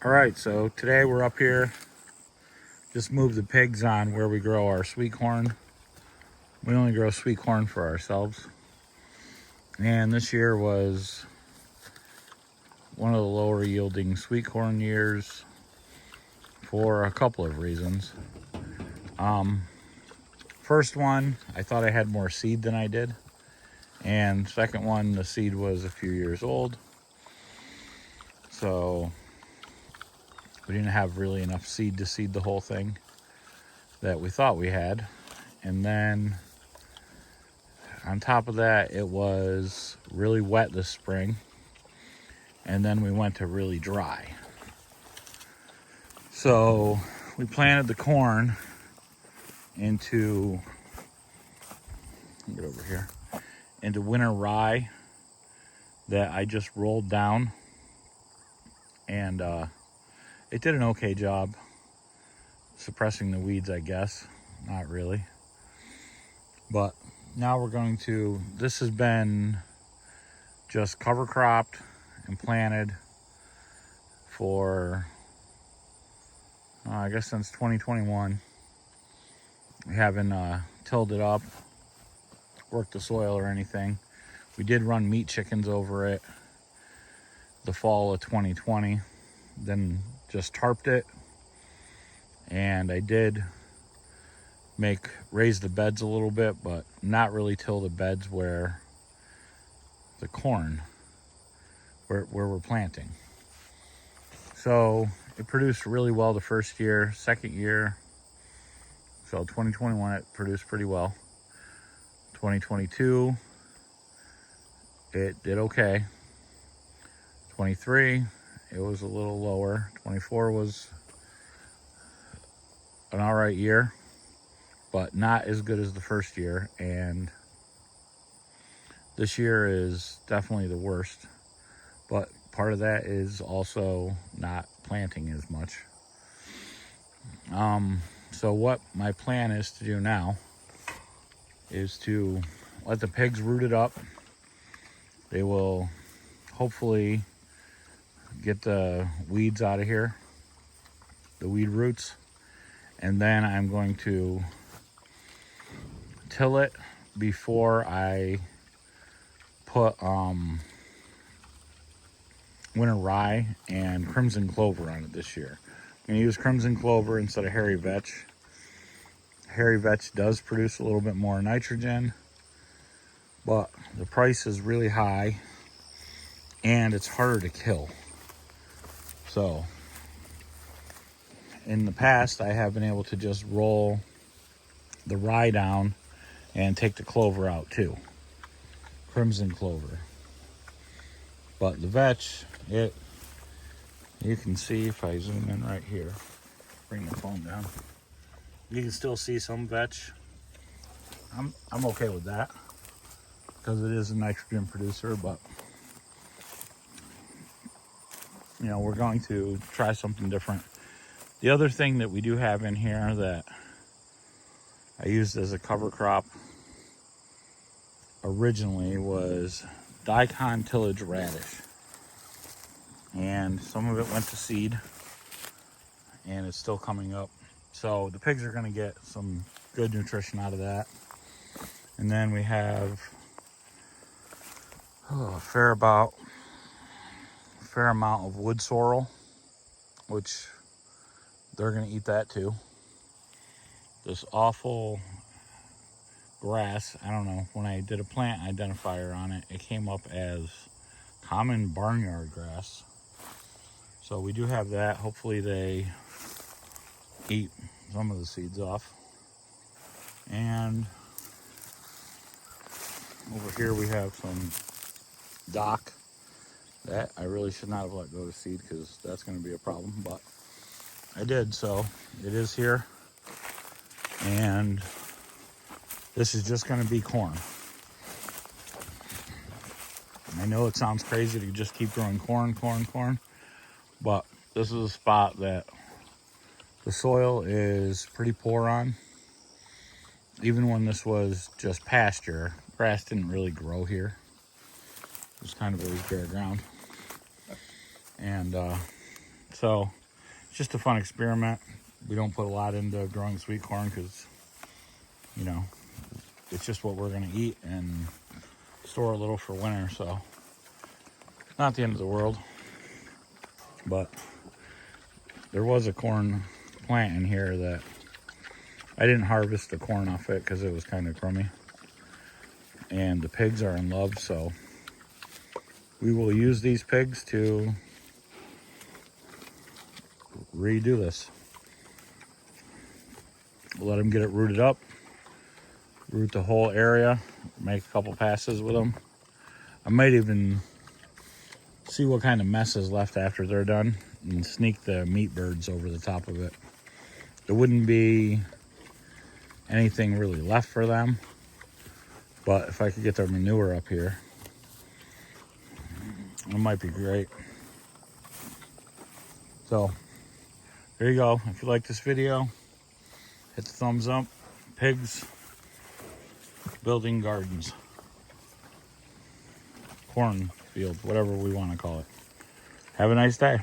All right, so today we're up here. Just moved the pigs on where we grow our sweet corn. We only grow sweet corn for ourselves. And this year was one of the lower yielding sweet corn years for a couple of reasons. First one, I thought I had more seed than I did. And second one, the seed was a few years old. So we didn't have really enough seed to seed the whole thing that we thought we had. And then on top of that, it was really wet this spring. And then we went to really dry. So we planted the corn into, get over here, into winter rye that I just rolled down. And it did an okay job suppressing the weeds, I guess. Not really. But now we're going to, this has been just cover cropped and planted for, I guess since 2021. We haven't tilled it up, worked the soil or anything. We did run meat chickens over it the fall of 2020, then just tarped it. And I did raise the beds a little bit, but not really till the beds where the corn, where we're planting. So it produced really well the first year. Second year, so 2021, it produced pretty well. 2022, it did okay. 23, it was a little lower. 24 was an all right year, but not as good as the first year. And this year is definitely the worst. But part of that is also not planting as much. So what my plan is to do now is to let the pigs root it up. They will hopefully get the weeds out of here, the weed roots. And then I'm going to till it before I put winter rye and crimson clover on it this year. I'm going to use crimson clover instead of hairy vetch. Hairy vetch does produce a little bit more nitrogen, but the price is really high and it's harder to kill. So in the past, I have been able to just roll the rye down and take the clover out too, crimson clover. But the vetch, you can see if I zoom in right here, bring the phone down, you can still see some vetch. I'm okay with that because it is a nitrogen producer, but we're going to try something different. The other thing that we do have in here that I used as a cover crop originally was daikon tillage radish. And some of it went to seed and it's still coming up. So the pigs are going to get some good nutrition out of that. And then we have a fair amount of wood sorrel, which they're going to eat that too. This awful grass, I don't know, when I did a plant identifier on it, it came up as common barnyard grass. So we do have that. Hopefully they eat some of the seeds off. And over here we have some dock that I really should not have let go to seed because that's going to be a problem, but I did. So it is here. And this is just going to be corn. I know it sounds crazy to just keep growing corn, but this is a spot that the soil is pretty poor on. Even when this was just pasture, grass didn't really grow here. It was kind of always bare ground. And So it's just a fun experiment. We don't put a lot into growing sweet corn because, you know, it's just what we're going to eat and store a little for winter. So not the end of the world. But there was a corn plant in here that I didn't harvest the corn off it because it was kind of crummy. And the pigs are in love, so we will use these pigs to redo this. We'll let them get it rooted up, root the whole area, make a couple passes with them. I might even see what kind of mess is left after they're done and sneak the meat birds over the top of it. There wouldn't be anything really left for them, but if I could get their manure up here, it might be great. So there you go. If you like this video, hit the thumbs up. Pigs building gardens, cornfield, whatever we want to call it. Have a nice day.